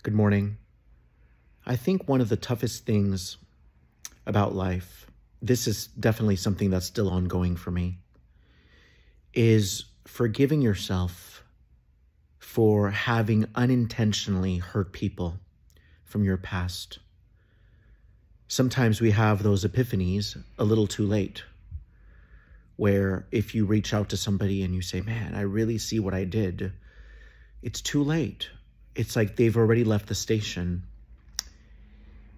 Good morning. I think one of the toughest things about life, this is definitely something that's still ongoing for me, is forgiving yourself for having unintentionally hurt people from your past. Sometimes we have those epiphanies a little too late, where if you reach out to somebody and you say, man, I really see what I did, it's too late. It's like they've already left the station.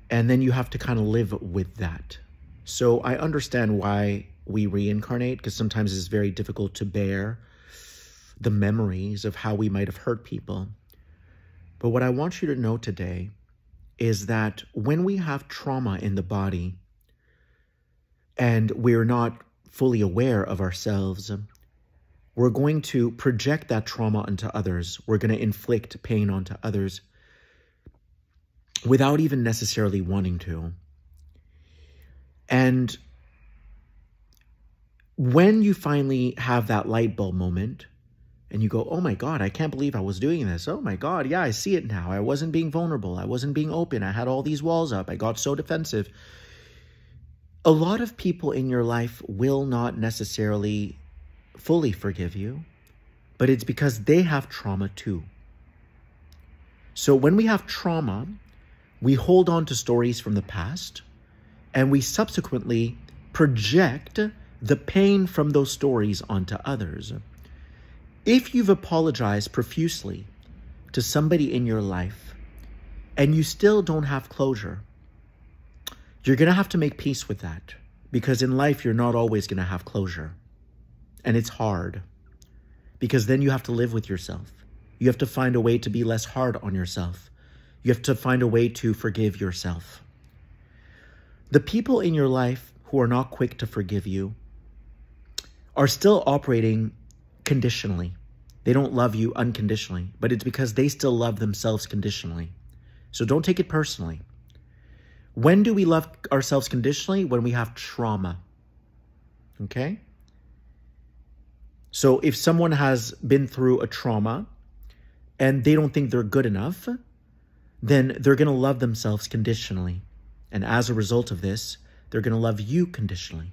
And then you have to kind of live with that. So I understand why we reincarnate, because sometimes it's very difficult to bear the memories of how we might have hurt people. But what I want you to know today is that when we have trauma in the body and we're not fully aware of ourselves, we're going to project that trauma onto others. We're going to inflict pain onto others without even necessarily wanting to. And when you finally have that light bulb moment and you go, oh my God, I can't believe I was doing this. Oh my God, yeah, I see it now. I wasn't being vulnerable. I wasn't being open. I had all these walls up. I got so defensive. A lot of people in your life will not necessarily fully forgive you, but it's because they have trauma too. So when we have trauma, we hold on to stories from the past and we subsequently project the pain from those stories onto others. If you've apologized profusely to somebody in your life and you still don't have closure, you're going to have to make peace with that, because in life, you're not always going to have closure. And it's hard, because then you have to live with yourself. You have to find a way to be less hard on yourself. You have to find a way to forgive yourself. The people in your life who are not quick to forgive you are still operating conditionally. They don't love you unconditionally, but it's because they still love themselves conditionally. So don't take it personally. When do we love ourselves conditionally? When we have trauma. Okay? So if someone has been through a trauma and they don't think they're good enough, then they're going to love themselves conditionally. And as a result of this, they're going to love you conditionally.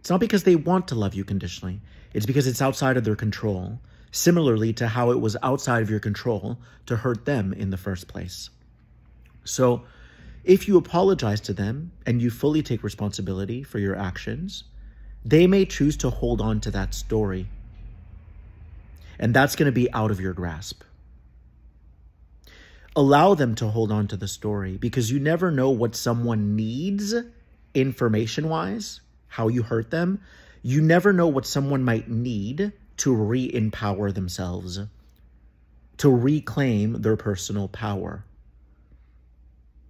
It's not because they want to love you conditionally. It's because it's outside of their control, similarly to how it was outside of your control to hurt them in the first place. So if you apologize to them and you fully take responsibility for your actions, they may choose to hold on to that story. And that's going to be out of your grasp. Allow them to hold on to the story, because you never know what someone needs information-wise, how you hurt them. You never know what someone might need to re-empower themselves, to reclaim their personal power.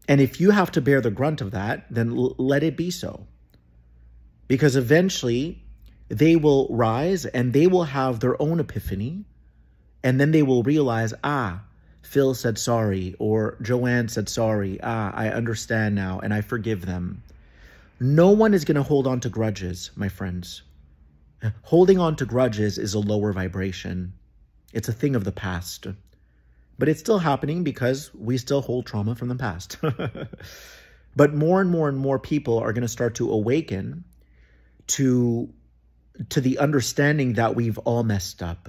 And if you have to bear the grunt of that, then let it be so. Because eventually they will rise and they will have their own epiphany. And then they will realize, Phil said sorry, or Joanne said sorry. I understand now and I forgive them. No one is going to hold on to grudges, my friends. Holding on to grudges is a lower vibration. It's a thing of the past. But it's still happening because we still hold trauma from the past. But more and more people are going to start to awaken to the understanding that we've all messed up.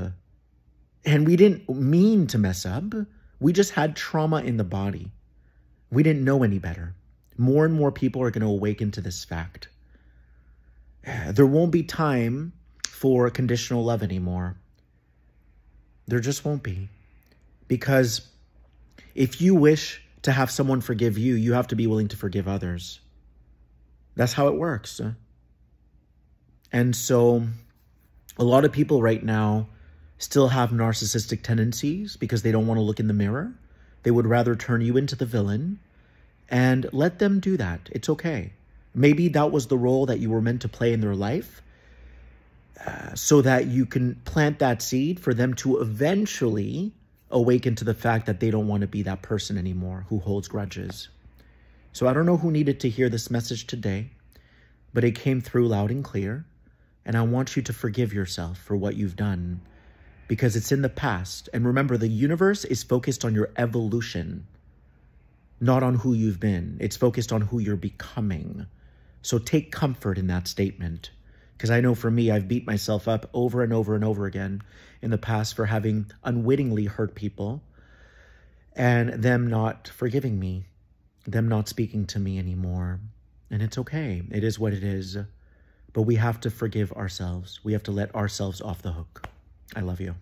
And we didn't mean to mess up. We just had trauma in the body. We didn't know any better. More and more people are going to awaken to this fact. There won't be time for conditional love anymore. There just won't be. Because if you wish to have someone forgive you, you have to be willing to forgive others. That's how it works. And so a lot of people right now still have narcissistic tendencies because they don't want to look in the mirror. They would rather turn you into the villain, and let them do that. It's okay. Maybe that was the role that you were meant to play in their life, so that you can plant that seed for them to eventually awaken to the fact that they don't want to be that person anymore who holds grudges. So I don't know who needed to hear this message today, but it came through loud and clear. And I want you to forgive yourself for what you've done, because it's in the past. And remember, the universe is focused on your evolution. not on who you've been. It's focused on who you're becoming. So take comfort in that statement. Because I know for me, I've beat myself up over and over and over again in the past for having unwittingly hurt people and them not forgiving me, them not speaking to me anymore. And it's okay. It is what it is. But we have to forgive ourselves. We have to let ourselves off the hook. I love you.